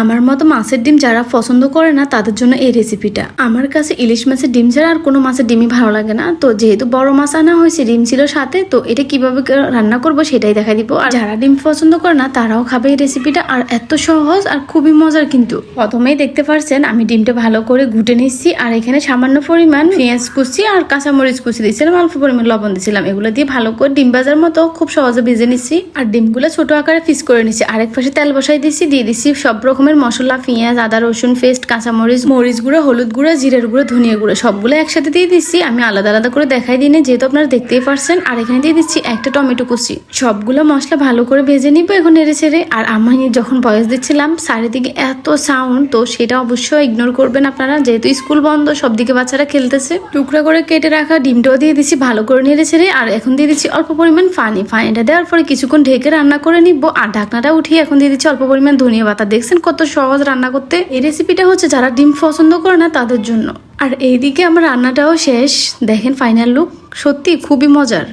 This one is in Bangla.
আমার মতো মাছের ডিম যারা পছন্দ করে না তাদের জন্য এই রেসিপিটা। আমার কাছে ইলিশ মাছের ডিম ছাড়া আর কোনো মাছের ডিমই ভালো লাগে না। তো যেহেতু বড় মাছ আনা হয়েছে, ডিম ছিল সাথে, তো এটা কিভাবে রান্না করব সেটাই দেখা দিব। আর যারা ডিম পছন্দ করে না তারাও খাবে এই রেসিপিটা। আর এত সহজ আর খুবই মজার। কিন্তু প্রথমেই দেখতে পারছেন আমি ডিমটা ভালো করে ঘুটে নিচ্ছি। আর এখানে সামান্য পরিমাণ পেঁয়াজ কুচি আর কাঁচামরিচ কুচি দিয়েছিলাম, অল্প পরিমাণ লবণ দিয়েছিলাম। এগুলো দিয়ে ভালো করে ডিম ভাজার মতো খুব সহজে ভেজে নিচ্ছি। আর ডিমগুলো ছোট আকারে পিস করে নিচ্ছি। আরেক পাশে তেল বসাই দিচ্ছি, দিয়ে দিচ্ছি সব রকমের মশলা, পেঁয়াজ, আদা, রসুন পেস্ট, কাঁচামরিচ, মরিচ গুঁড়ো, হলুদ গুঁড়ো, জিরের গুঁড়ো, ধনিয়া গুঁড়ো সবগুলো একসাথে দিয়ে দিচ্ছি। আমি আলাদা আলাদা করে দেখাই দিই, যেহেতু আপনারা দেখতেই পারছেন। আর এখানে দিয়ে দিচ্ছি একটা টমেটো কুচি। সবগুলো মশলা ভালো করে ভেজে নিবো এখন নেড়ে ছেড়ে। আর আমি যখন ভয়েস দিচ্ছিলাম চারিদিকে এত সাউন্ড, তো সেটা অবশ্যই ইগনোর করবেন আপনারা, যেহেতু স্কুল বন্ধ, সব দিকে বাচ্চারা খেলতেছে। টুকরা করে কেটে রাখা ডিমটাও দিয়ে দিচ্ছি ভালো করে নেড়ে ছেড়ে। আর এখন দিয়ে দিচ্ছি অল্প পরিমাণ পানিটা দেওয়ার পরে কিছুক্ষণ ঢেকে রান্না করে নিব। আর ঢাকনাটা উঠিয়ে এখন দিয়ে দিচ্ছি অল্প পরিমাণ ধনিয়া পাতা। দেখছেন কত সহজ রান্না করতে। এই রেসিপিটা হচ্ছে যারা ডিম পছন্দ করে না তাদের জন্য। আর এইদিকে আমার রান্নাটাও শেষ। দেখেন ফাইনাল লুক, সত্যি খুবই মজার।